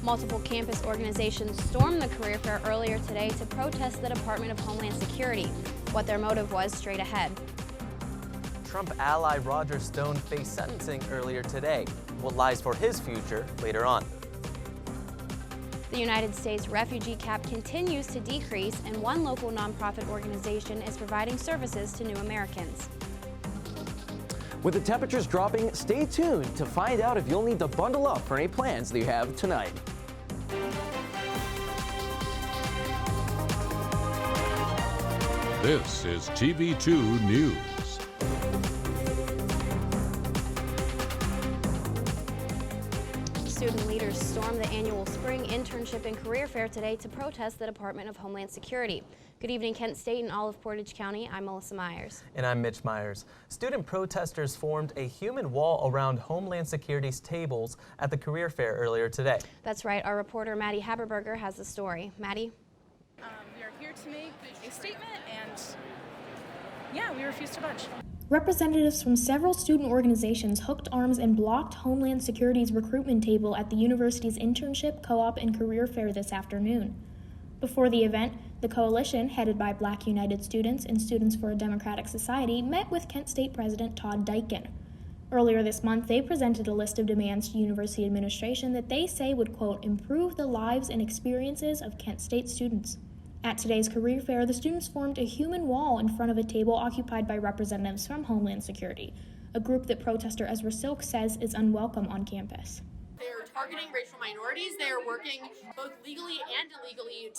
Multiple campus organizations stormed the career fair earlier today to protest the Department of Homeland Security. What their motive was, straight ahead. Trump ally Roger Stone faced sentencing earlier today. What lies for his future later on. The United States refugee cap continues to decrease, and one local nonprofit organization is providing services to new Americans. With the temperatures dropping, stay tuned to find out if you'll need to bundle up for any plans that you have tonight. This is TV2 News. Student leaders stormed the annual spring internship and career fair today to protest the Department of Homeland Security. Good evening, Kent State and Olive Portage County. I'm Melissa Meyers. And I'm Mitch Meyers. Student protesters formed a human wall around Homeland Security's tables at the career fair earlier today. That's right. Our reporter Maddie Haberberger has the story. Maddie? We are here to make a statement, and yeah, we refuse to budge. Representatives from several student organizations hooked arms and blocked Homeland Security's recruitment table at the university's internship, co-op, and career fair this afternoon. Before the event, the coalition, headed by Black United Students and Students for a Democratic Society, met with Kent State President Todd Dyken. Earlier this month, they presented a list of demands to university administration that they say would, quote, improve the lives and experiences of Kent State students. At today's career fair, the students formed a human wall in front of a table occupied by representatives from Homeland Security, a group that protester Ezra Silk says is unwelcome on campus. They're targeting racial minorities. They are working both legally and illegally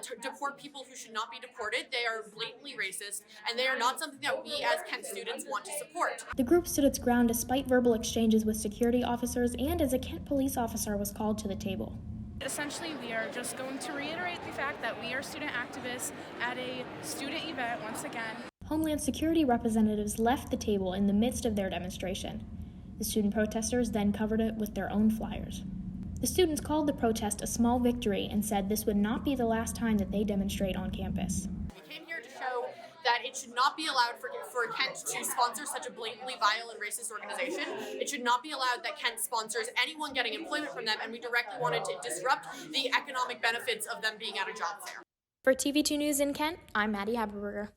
to deport people who should not be deported. They are blatantly racist, and they are not something that we as Kent students want to support. The group stood its ground despite verbal exchanges with security officers and as a Kent police officer was called to the table. Essentially, we are just going to reiterate the fact that we are student activists at a student event once again. Homeland Security representatives left the table in the midst of their demonstration. The student protesters then covered it with their own flyers. The students called the protest a small victory and said this would not be the last time that they demonstrate on campus. We came here to show that it should not be allowed for Kent to sponsor such a blatantly vile and racist organization. It should not be allowed that Kent sponsors anyone getting employment from them, and we directly wanted to disrupt the economic benefits of them being at a job fair. For TV2 News in Kent, I'm Maddie Haberberger.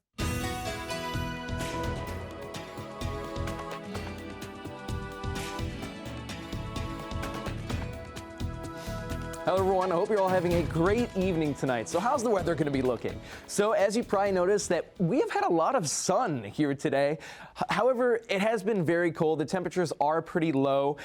Hello everyone, I hope you're all having a great evening tonight. So how's the weather going to be looking? So as you probably noticed that we have had a lot of sun here today. However, it has been very cold. The temperatures are pretty low.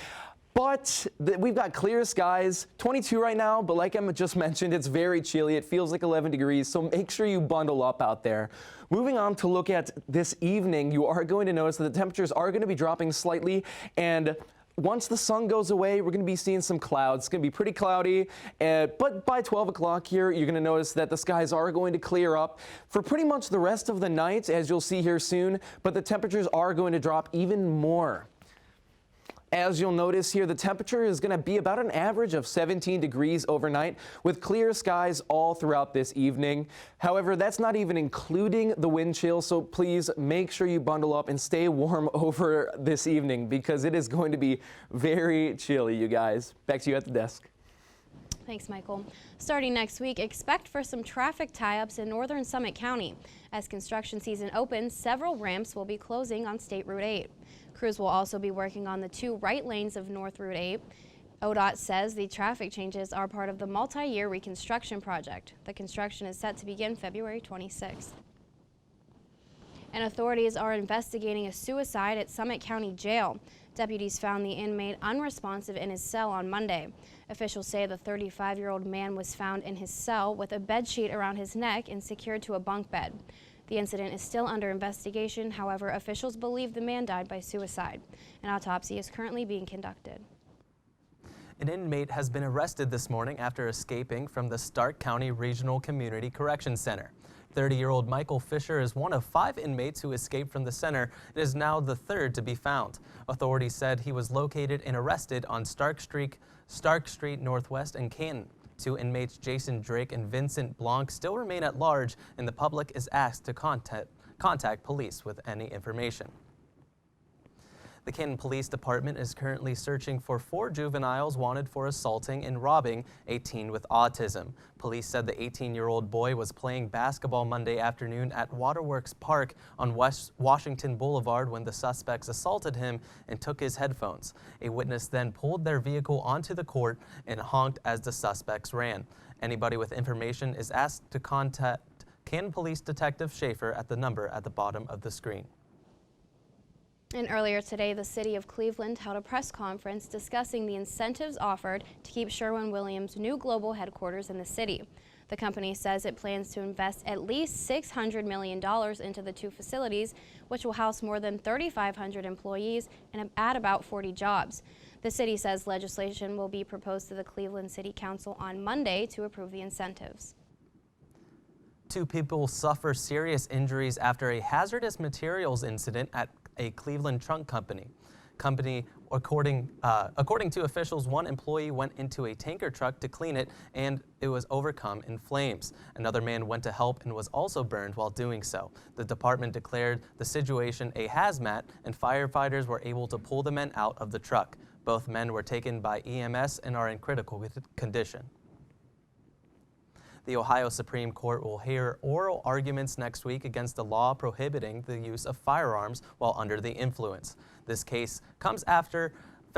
But we've got clear skies, 22 right now, but like I just mentioned, it's very chilly. It feels like 11 degrees, so make sure you bundle up out there. Moving on to look at this evening, you are going to notice that the temperatures are going to be dropping slightly, and once the sun goes away, we're going to be seeing some clouds. It's going to be pretty cloudy, but by 12 o'clock here, you're going to notice that the skies are going to clear up for pretty much the rest of the night, as you'll see here soon, but the temperatures are going to drop even more. As you'll notice here, the temperature is going to be about an average of 17 degrees overnight with clear skies all throughout this evening. However, that's not even including the wind chill, so please make sure you bundle up and stay warm over this evening because it is going to be very chilly, you guys. Back to you at the desk. Thanks, Michael. Starting next week, expect for some traffic tie-ups in northern Summit County. As construction season opens, several ramps will be closing on State Route 8. Crews will also be working on the 2 right lanes of North Route 8. ODOT says the traffic changes are part of the multi-year reconstruction project. The construction is set to begin February 26th. And authorities are investigating a suicide at Summit County Jail. Deputies found the inmate unresponsive in his cell on Monday. Officials say the 35-year-old man was found in his cell with a bedsheet around his neck and secured to a bunk bed. The incident is still under investigation. However, officials believe the man died by suicide. An autopsy is currently being conducted. An inmate has been arrested this morning after escaping from the Stark County Regional Community Correction Center. 30-year-old Michael Fisher is one of 5 inmates who escaped from the center and is now the 3rd to be found. Authorities said he was located and arrested on Stark Street Northwest in Canton. 2 inmates, Jason Drake and Vincent Blanc, still remain at large, and the public is asked to contact police with any information. The Canton Police Department is currently searching for 4 juveniles wanted for assaulting and robbing a teen with autism. Police said the 18-year-old boy was playing basketball Monday afternoon at Waterworks Park on West Washington Boulevard when the suspects assaulted him and took his headphones. A witness then pulled their vehicle onto the court and honked as the suspects ran. Anybody with information is asked to contact Canton Police Detective Schaefer at the number at the bottom of the screen. And earlier today, the city of Cleveland held a press conference discussing the incentives offered to keep Sherwin-Williams' new global headquarters in the city. The company says it plans to invest at least $600 million into the 2 facilities, which will house more than 3,500 employees and add about 40 jobs. The city says legislation will be proposed to the Cleveland City Council on Monday to approve the incentives. 2 people suffer serious injuries after a hazardous materials incident at a Cleveland trunk company. According to officials, 1 employee went into a tanker truck to clean it and it was overcome in flames. Another man went to help and was also burned while doing so. The department declared the situation a hazmat and firefighters were able to pull the men out of the truck. Both men were taken by EMS and are in critical condition. The Ohio Supreme Court will hear oral arguments next week against the law prohibiting the use of firearms while under the influence. This case comes after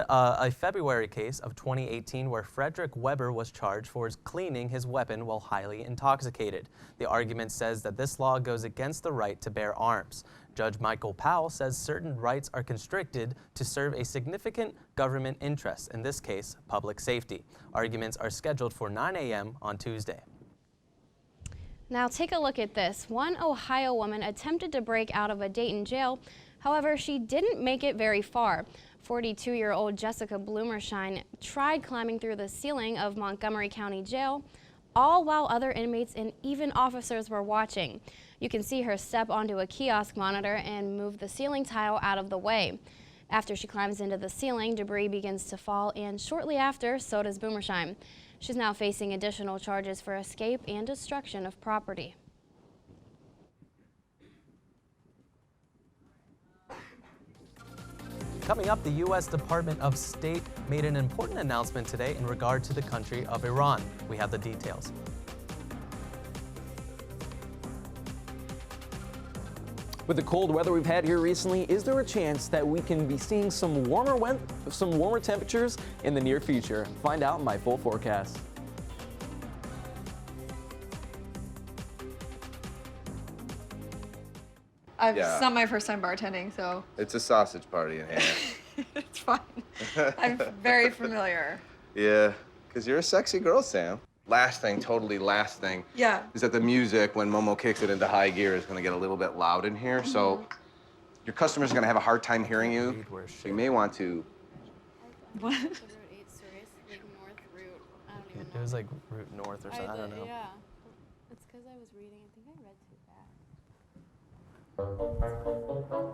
a February case of 2018 where Frederick Weber was charged for cleaning his weapon while highly intoxicated. The argument says that this law goes against the right to bear arms. Judge Michael Powell says certain rights are constricted to serve a significant government interest, in this case, public safety. Arguments are scheduled for 9 a.m. on Tuesday. Now take a look at this. One Ohio woman attempted to break out of a Dayton jail. However, she didn't make it very far. 42-year-old Jessica Bloomershine tried climbing through the ceiling of Montgomery County Jail, all while other inmates and even officers were watching. You can see her step onto a kiosk monitor and move the ceiling tile out of the way. After she climbs into the ceiling, debris begins to fall, and shortly after, so does Bloomershine. She's now facing additional charges for escape and destruction of property. Coming up, the U.S. Department of State made an important announcement today in regard to the country of Iran. We have the details. With the cold weather we've had here recently, is there a chance that we can be seeing some warmer temperatures in the near future? Find out in my full forecast. It's not my first time bartending, so. It's a sausage party in here. It's fine. I'm very familiar. Yeah, because you're a sexy girl, Sam. Last thing, Yeah. is that the music, when Momo kicks it into high gear, is going to get a little bit loud in here. So your customers are going to have a hard time hearing you. So you may want to. What? It was like Route North or something, I don't know. Yeah, it's because I was reading. I think I read too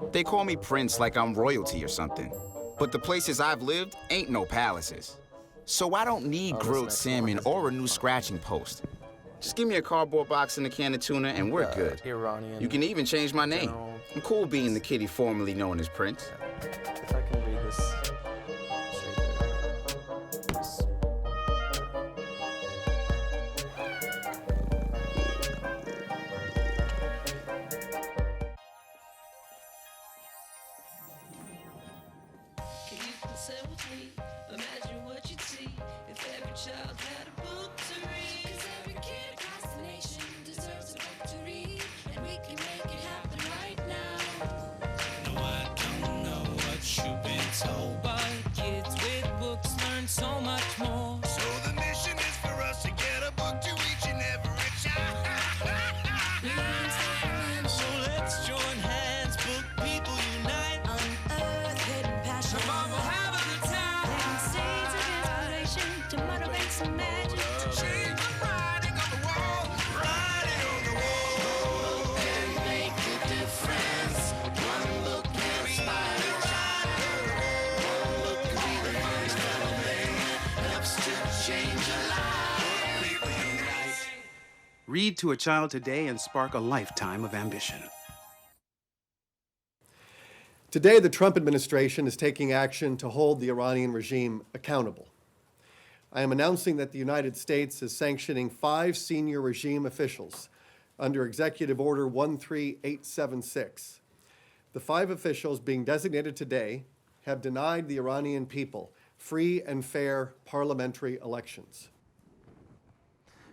fast. They call me Prince like I'm royalty or something. But the places I've lived ain't no palaces. So I don't need grilled salmon or a new scratching post. Just give me a cardboard box and a can of tuna and we're good. Iranian. You can even change my name. I'm cool being the kitty formerly known as Prince. If I can read this straight there. Can you consent with me? Imagine what you'd see if every child had a book to read. 'Cause every kid across the nation deserves a book to read, and we can make it happen right now. No, I don't know what you've been told, but kids with books learn so much more. So the mission is for us to get a book to each and every child. So let's join hands, book people unite, unearth hidden passion. Come on, we'll have a good time. Planting seeds of inspiration to motivate some magic. To change the writing on the wall, writing on the wall. And make a difference. One book can inspire a child. One book can be the first little thing that helps to change a life. People unite. Read to a child today and spark a lifetime of ambition. Today, the Trump administration is taking action to hold the Iranian regime accountable. I am announcing that the United States is sanctioning 5 senior regime officials under Executive Order 13876. The 5 officials being designated today have denied the Iranian people free and fair parliamentary elections.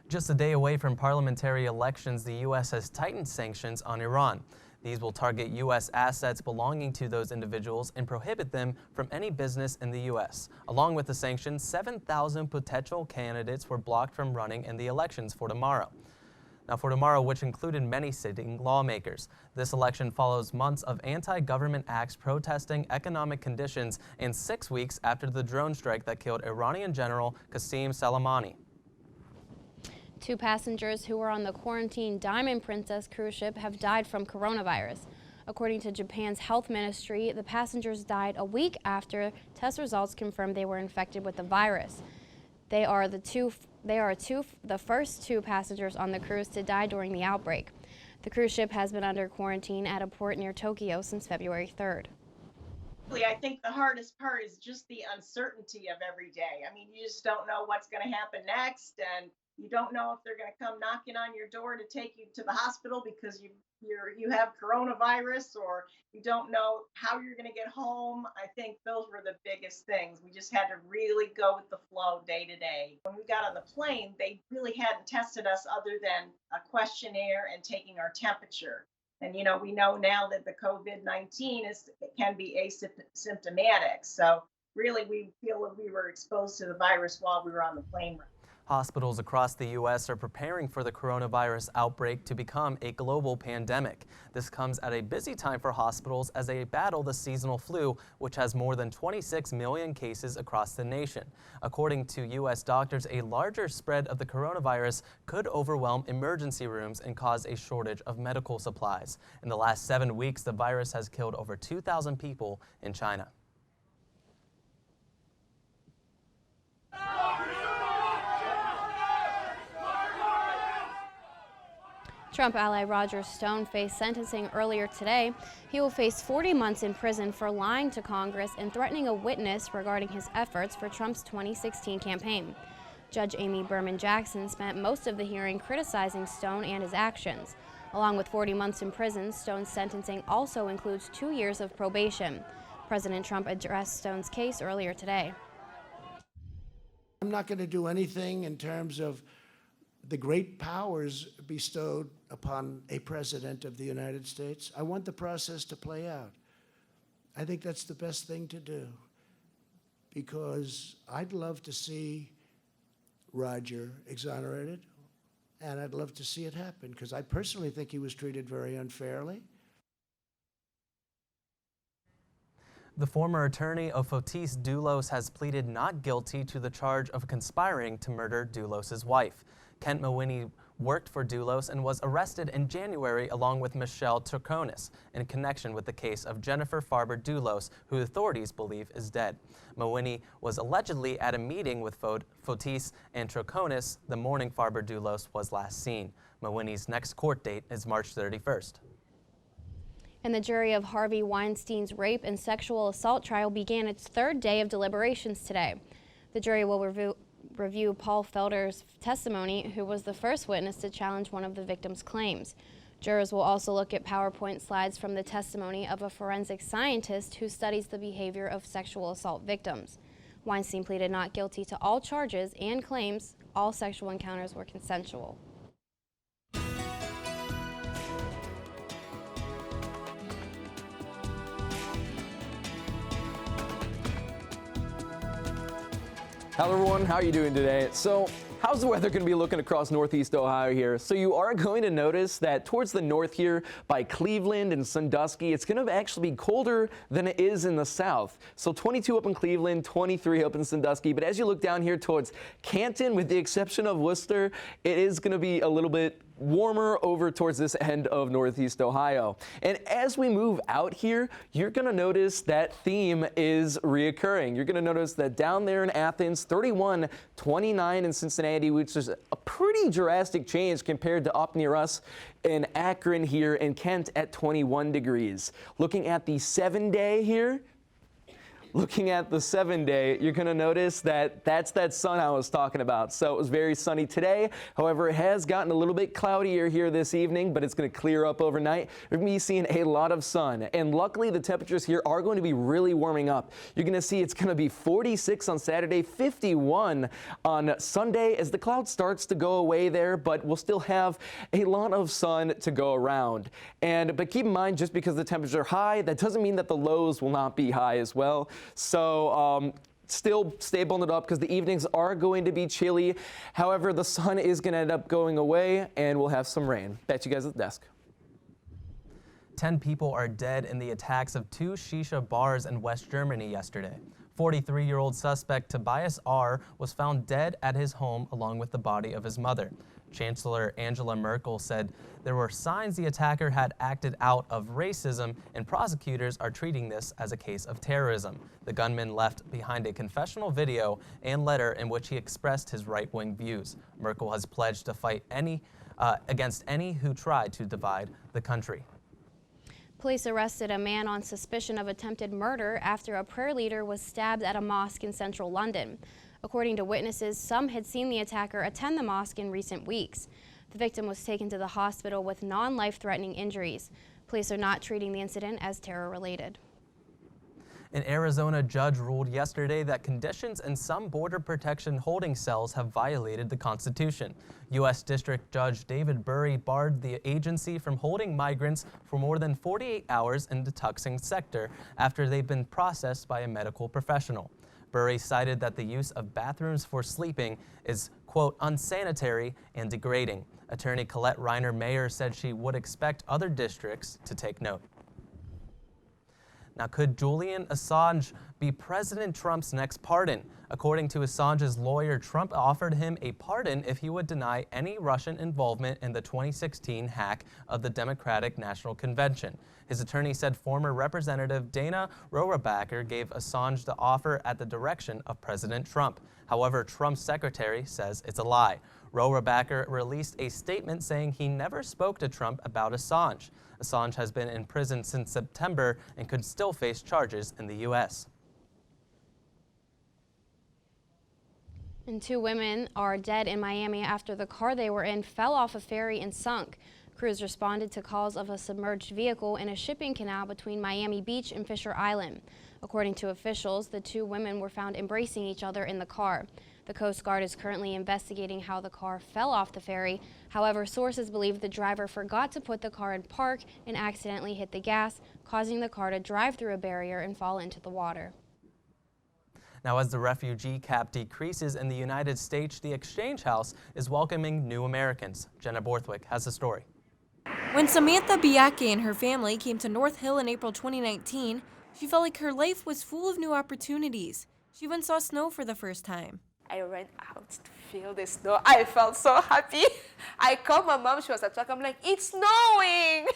Just a day away from parliamentary elections, the U.S. has tightened sanctions on Iran. These will target U.S. assets belonging to those individuals and prohibit them from any business in the U.S. Along with the sanctions, 7,000 potential candidates were blocked from running in the elections for tomorrow. Now for tomorrow, which included many sitting lawmakers. This election follows months of anti-government acts protesting economic conditions and 6 weeks after the drone strike that killed Iranian General Qasem Soleimani. 2 passengers who were on the quarantine Diamond Princess cruise ship have died from coronavirus. According to Japan's health ministry, the passengers died a week after test results confirmed they were infected with the virus. They are the first 2 passengers on the cruise to die during the outbreak. The cruise ship has been under quarantine at a port near Tokyo since February 3rd. I think the hardest part is just the uncertainty of every day. I mean, you just don't know what's going to happen next, and you don't know if they're going to come knocking on your door to take you to the hospital because you have coronavirus, or you don't know how you're going to get home. I think those were the biggest things. We just had to really go with the flow day to day. When we got on the plane, they really hadn't tested us other than a questionnaire and taking our temperature. And, you know, we know now that the COVID-19 can be asymptomatic. So really, we feel that we were exposed to the virus while we were on the plane ride. Hospitals across the U.S. are preparing for the coronavirus outbreak to become a global pandemic. This comes at a busy time for hospitals as they battle the seasonal flu, which has more than 26 million cases across the nation. According to U.S. doctors, a larger spread of the coronavirus could overwhelm emergency rooms and cause a shortage of medical supplies. In the last 7 weeks, the virus has killed over 2,000 people in China. Trump ally Roger Stone faced sentencing earlier today. He will face 40 months in prison for lying to Congress and threatening a witness regarding his efforts for Trump's 2016 campaign. Judge Amy Berman Jackson spent most of the hearing criticizing Stone and his actions. Along with 40 months in prison, Stone's sentencing also includes 2 years of probation. President Trump addressed Stone's case earlier today. I'm not going to do anything in terms of the great powers bestowed upon a president of the United States. I want the process to play out. I think that's the best thing to do, because I'd love to see Roger exonerated, and I'd love to see it happen, because I personally think he was treated very unfairly. The former attorney of Fotis Dulos has pleaded not guilty to the charge of conspiring to murder Dulos' wife. Kent Mawhinney worked for Dulos and was arrested in January along with Michelle Troconis in connection with the case of Jennifer Farber Dulos, who authorities believe is dead. Mawhinney was allegedly at a meeting with Fotis and Troconis the morning Farber Dulos was last seen. Mawhinney's next court date is March 31st. And the jury of Harvey Weinstein's rape and sexual assault trial began its 3rd day of deliberations today. The jury will review Paul Felder's testimony, who was the first witness to challenge one of the victim's claims. Jurors will also look at PowerPoint slides from the testimony of a forensic scientist who studies the behavior of sexual assault victims. Weinstein pleaded not guilty to all charges and claims all sexual encounters were consensual. Hello everyone, how are you doing today? So, how's the weather going to be looking across Northeast Ohio here? So you are going to notice that towards the north here by Cleveland and Sandusky, it's going to actually be colder than it is in the south. So 22 up in Cleveland, 23 up in Sandusky. But as you look down here towards Canton, with the exception of Worcester, it is going to be a little bit warmer over towards this end of Northeast Ohio. And as we move out here, you're going to notice that theme is reoccurring. You're going to notice that down there in Athens, 31, 29 in Cincinnati, which is a pretty drastic change compared to up near us in Akron here in Kent at 21 degrees. Looking at the 7-day here, looking at the 7-day, you're going to notice that that's that sun I was talking about. So it was very sunny today. However, it has gotten a little bit cloudier here this evening, but it's going to clear up overnight. We're going to be seeing a lot of sun. And luckily, the temperatures here are going to be really warming up. You're going to see it's going to be 46 on Saturday, 51 on Sunday as the cloud starts to go away there, but we'll still have a lot of sun to go around. But keep in mind, just because the temperatures are high, that doesn't mean that the lows will not be high as well. So still stay bundled up because the evenings are going to be chilly. However, the sun is going to end up going away and we'll have some rain. Back to you guys at the desk. 10 people are dead in the attacks of 2 shisha bars in West Germany yesterday. 43-year-old suspect Tobias R. was found dead at his home along with the body of his mother. Chancellor Angela Merkel said there were signs the attacker had acted out of racism, and prosecutors are treating this as a case of terrorism. The gunman left behind a confessional video and letter in which he expressed his right-wing views. Merkel has pledged to fight against any who try to divide the country. Police arrested a man on suspicion of attempted murder after a prayer leader was stabbed at a mosque in central London. According to witnesses, some had seen the attacker attend the mosque in recent weeks. The victim was taken to the hospital with non-life-threatening injuries. Police are not treating the incident as terror-related. An Arizona judge ruled yesterday that conditions in some border protection holding cells have violated the Constitution. U.S. District Judge David Burry barred the agency from holding migrants for more than 48 hours in the Tucson sector after they've been processed by a medical professional. Burry cited that the use of bathrooms for sleeping is, quote, unsanitary and degrading. Attorney Colette Reiner Meyers said she would expect other districts to take note. Now, could Julian Assange be President Trump's next pardon? According to Assange's lawyer, Trump offered him a pardon if he would deny any Russian involvement in the 2016 hack of the Democratic National Convention. His attorney said former Representative Dana Rohrabacher gave Assange the offer at the direction of President Trump. However, Trump's secretary says it's a lie. Rohrabacher released a statement saying he never spoke to Trump about Assange. Assange has been in prison since September and could still face charges in the U.S. And 2 women are dead in Miami after the car they were in fell off a ferry and sunk. Crews responded to calls of a submerged vehicle in a shipping canal between Miami Beach and Fisher Island. According to officials, the 2 women were found embracing each other in the car. The Coast Guard is currently investigating how the car fell off the ferry. However, sources believe the driver forgot to put the car in park and accidentally hit the gas, causing the car to drive through a barrier and fall into the water. Now, as the refugee cap decreases in the United States, the Exchange House is welcoming new Americans. Jenna Borthwick has the story. When Samantha Biake and her family came to North Hill in April 2019, she felt like her life was full of new opportunities. She even saw snow for the first time. I ran out to feel the snow. I felt so happy. I called my mom. She was at work. I'm like, it's snowing.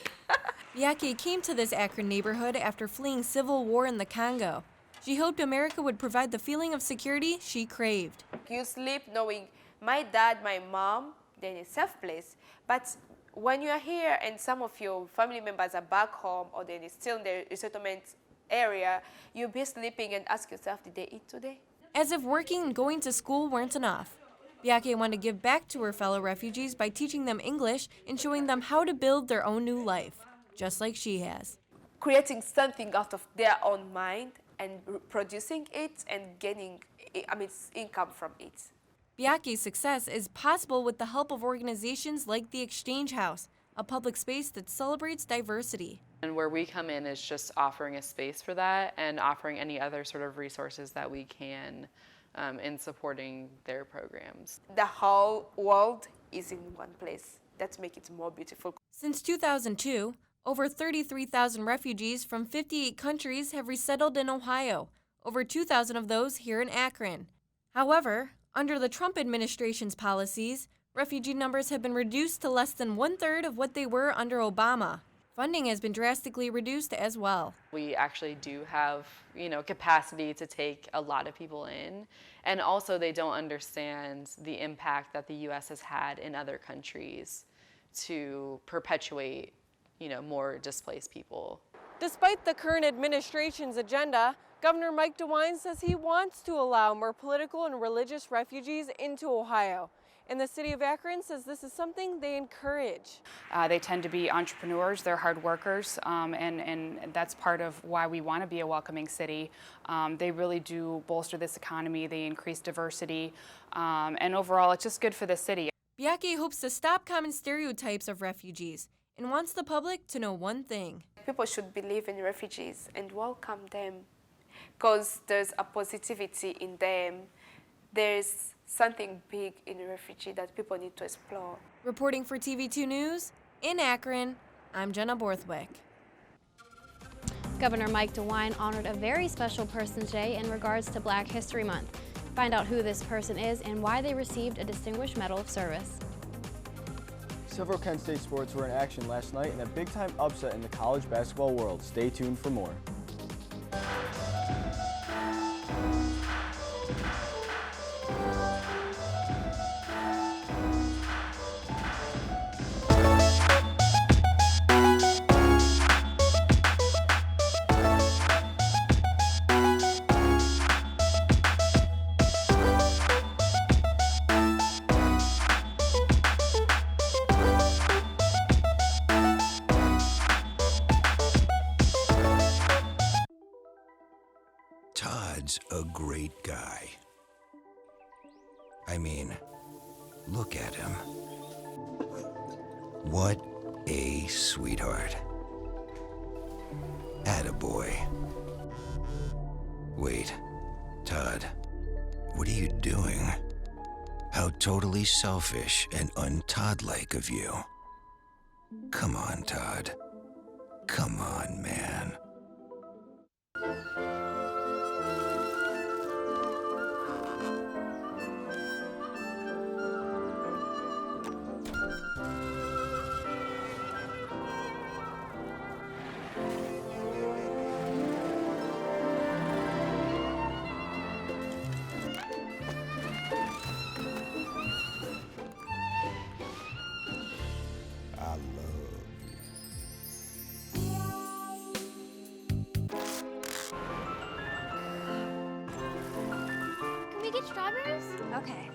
Biake came to this Akron neighborhood after fleeing civil war in the Congo. She hoped America would provide the feeling of security she craved. You sleep knowing my dad, my mom, they're in a safe place. But when you are here and some of your family members are back home or they're still in the resettlement area, you'll be sleeping and ask yourself, did they eat today? As if working and going to school weren't enough, Biake wanted to give back to her fellow refugees by teaching them English and showing them how to build their own new life, just like she has. Creating something out of their own mind and producing it and gaining income from it. Biake's success is possible with the help of organizations like the Exchange House, a public space that celebrates diversity. And where we come in is just offering a space for that and offering any other sort of resources that we can in supporting their programs. The whole world is in one place. That makes it more beautiful. Since 2002, over 33,000 refugees from 58 countries have resettled in Ohio, over 2,000 of those here in Akron. However, under the Trump administration's policies, Refugee numbers have been reduced to less than 1/3 of what they were under Obama. Funding has been drastically reduced as well. We actually do have, capacity to take a lot of people in. And also they don't understand the impact that the U.S. has had in other countries to perpetuate, more displaced people. Despite the current administration's agenda, Governor Mike DeWine says he wants to allow more political and religious refugees into Ohio. And the city of Akron says this is something they encourage. They tend to be entrepreneurs, they're hard workers, and that's part of why we want to be a welcoming city. They really do bolster this economy, they increase diversity, and overall it's just good for the city. Biaki hopes to stop common stereotypes of refugees and wants the public to know one thing. People should believe in refugees and welcome them because there's a positivity in them. There's something big in a refugee that people need to explore. Reporting for TV2 News, in Akron, I'm Jenna Borthwick. Governor Mike DeWine honored a very special person today in regards to Black History Month. Find out who this person is and why they received a Distinguished Medal of Service. Several Kent State sports were in action last night in a big-time upset in the college basketball world. Stay tuned for more. Todd's a great guy. I mean, look at him. What a sweetheart. Attaboy. Wait, Todd, what are you doing? How totally selfish and un-Todd-like of you. Come on, Todd. Come on, man. Can we get strawberries? Okay.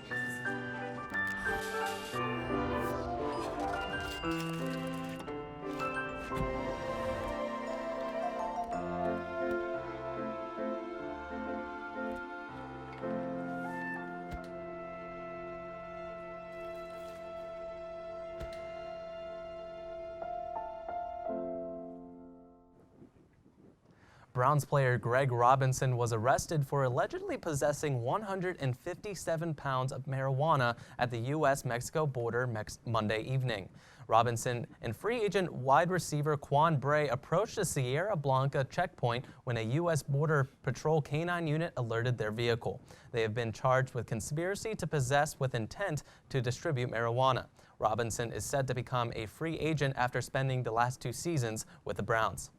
Browns player Greg Robinson was arrested for allegedly possessing 157 pounds of marijuana at the U.S.-Mexico border Monday evening. Robinson and free agent wide receiver Quan Bray approached a Sierra Blanca checkpoint when a U.S. Border Patrol canine unit alerted their vehicle. They have been charged with conspiracy to possess with intent to distribute marijuana. Robinson is said to become a free agent after spending the last 2 seasons with the Browns.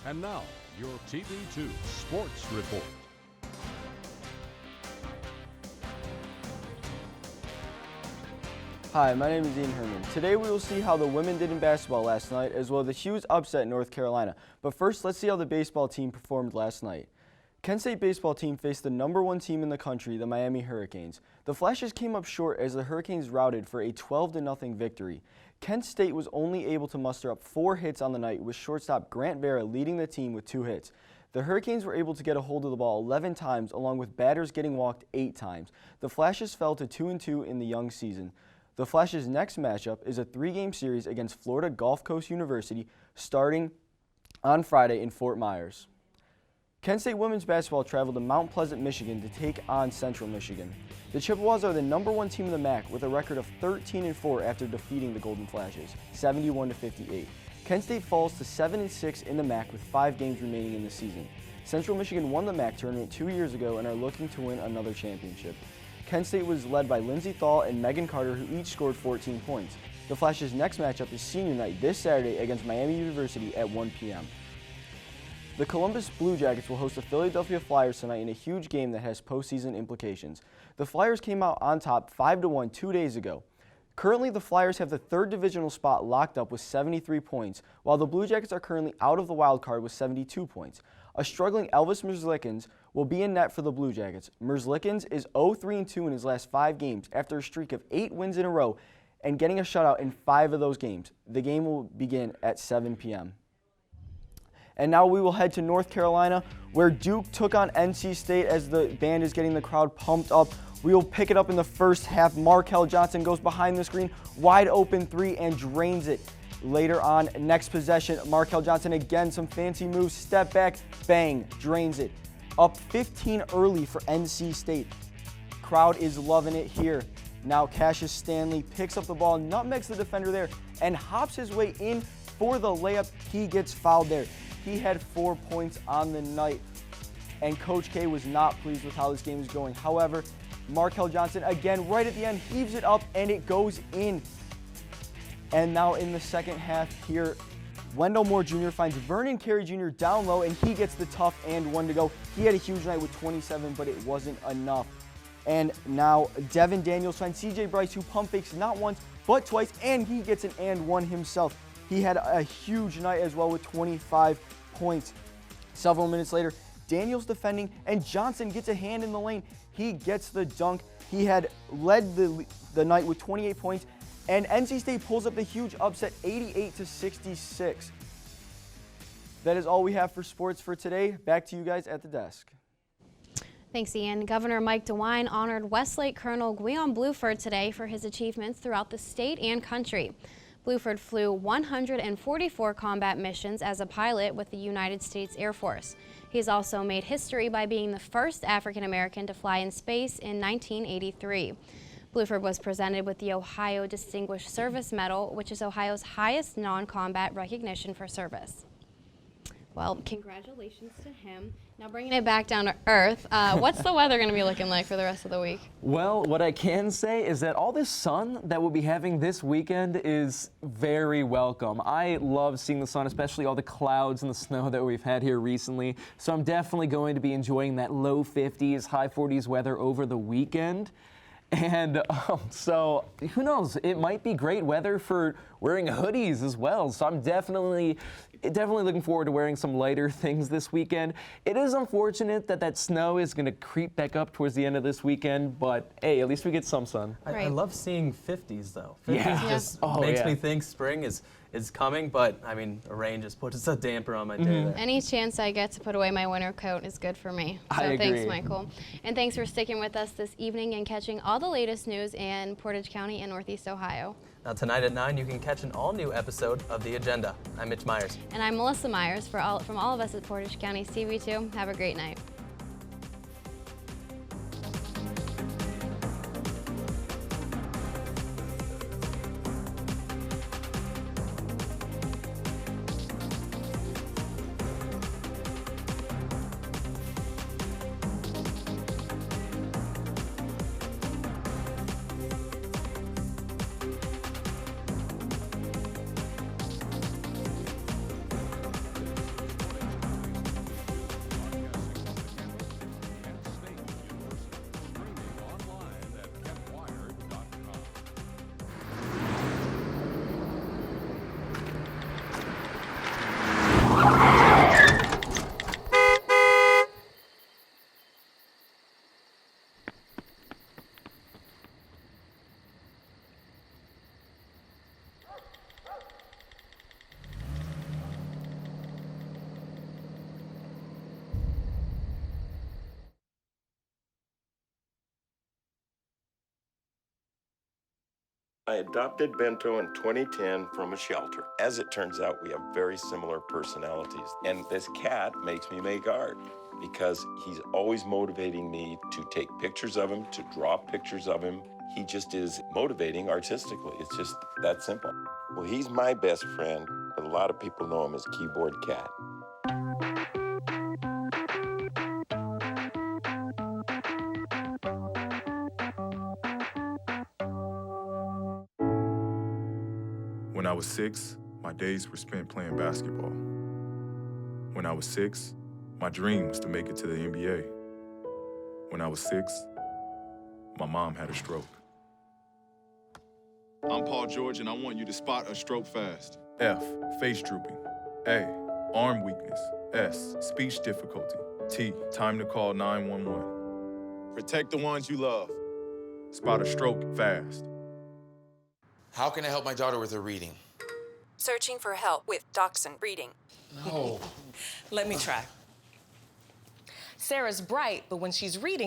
And now, your TV2 Sports Report. Hi, my name is Herrmann. Today we will see how the women did in basketball last night, as well as the huge upset in North Carolina. But first, let's see how the baseball team performed last night. Kent State baseball team faced the #1 team in the country, the Miami Hurricanes. The Flashes came up short as the Hurricanes routed for a 12-0 victory. Kent State was only able to muster up 4 hits on the night, with shortstop Grant Vera leading the team with 2 hits. The Hurricanes were able to get a hold of the ball 11 times, along with batters getting walked 8 times. The Flashes fell to 2-2 in the young season. The Flashes' next matchup is a 3-game series against Florida Gulf Coast University, starting on Friday in Fort Myers. Kent State women's basketball traveled to Mount Pleasant, Michigan to take on Central Michigan. The Chippewas are the #1 team in the MAC with a record of 13-4 after defeating the Golden Flashes, 71-58. Kent State falls to 7-6 in the MAC with 5 games remaining in the season. Central Michigan won the MAC tournament 2 years ago and are looking to win another championship. Kent State was led by Lindsey Thal and Megan Carter, who each scored 14 points. The Flash's next matchup is senior night this Saturday against Miami University at 1 p.m. The Columbus Blue Jackets will host the Philadelphia Flyers tonight in a huge game that has postseason implications. The Flyers came out on top 5-1 2 days ago. Currently, the Flyers have the third divisional spot locked up with 73 points, while the Blue Jackets are currently out of the wild card with 72 points. A struggling Elvis Merzlikins will be in net for the Blue Jackets. Merzlikins is 0-3-2 in his last 5 games after a streak of 8 wins in a row and getting a shutout in 5 of those games. The game will begin at 7 p.m. And now we will head to North Carolina, where Duke took on NC State as the band is getting the crowd pumped up. We will pick it up in the first half. Markel Johnson goes behind the screen, wide open 3 and drains it. Later on, next possession, Markel Johnson again, some fancy moves, step back, bang, drains it. Up 15 early for NC State. Crowd is loving it here. Now Cassius Stanley picks up the ball, nutmegs the defender there, and hops his way in for the layup. He gets fouled there. He had 4 points on the night, and Coach K was not pleased with how this game was going. However, Markel Johnson, again, right at the end, heaves it up, and it goes in. And now in the second half here, Wendell Moore Jr. finds Vernon Carey Jr. down low, and he gets the tough and 1 to go. He had a huge night with 27, but it wasn't enough. And now Devin Daniels finds C.J. Bryce, who pump fakes not once, but twice, and he gets an and 1 himself. He had a huge night as well with 25 points. Several minutes later, Daniels defending, and Johnson gets a hand in the lane. He gets the dunk. He had led the night with 28 points, and NC State pulls up the huge upset, 88-66. That is all we have for sports for today. Back to you guys at the desk. Thanks, Ian. Governor Mike DeWine honored Westlake Colonel Guion Bluford today for his achievements throughout the state and country. Bluford flew 144 combat missions as a pilot with the United States Air Force. He's also made history by being the first African American to fly in space in 1983. Bluford was presented with the Ohio Distinguished Service Medal, which is Ohio's highest non-combat recognition for service. Well, congratulations to him. Now bringing it back down to earth, what's the weather going to be looking like for the rest of the week? Well, what I can say is that all this sun that we'll be having this weekend is very welcome. I love seeing the sun, especially all the clouds and the snow that we've had here recently. So I'm definitely going to be enjoying that low 50s, high 40s weather over the weekend. And so who knows, it might be great weather for wearing hoodies as well. So I'm definitely looking forward to wearing some lighter things this weekend. It is unfortunate that that snow is going to creep back up towards the end of this weekend, but hey, at least we get some sun. I love seeing 50s though. 50s Yeah. just Oh, makes yeah. me think spring is coming, but I mean, the rain just puts a damper on my day there. Any chance I get to put away my winter coat is good for me. So I thanks, agree. Michael. And thanks for sticking with us this evening and catching all the latest news in Portage County and Northeast Ohio. Now tonight at 9, you can catch an all-new episode of The Agenda. I'm Mitch Meyers. And I'm Melissa Meyers from all of us at Portage County TV2. Have a great night. I adopted Bento in 2010 from a shelter. As it turns out, we have very similar personalities. And this cat makes me make art because he's always motivating me to take pictures of him, to draw pictures of him. He just is motivating artistically. It's just that simple. Well, he's my best friend, but a lot of people know him as Keyboard Cat. When I was 6, my days were spent playing basketball. When I was 6, my dream was to make it to the NBA. When I was 6, my mom had a stroke. I'm Paul George, and I want you to spot a stroke fast. F, face drooping. A, arm weakness. S, speech difficulty. T, time to call 911. Protect the ones you love. Spot a stroke fast. How can I help my daughter with her reading? Searching for help with Dachshund reading. No. Let me try. Sarah's bright, but when she's reading,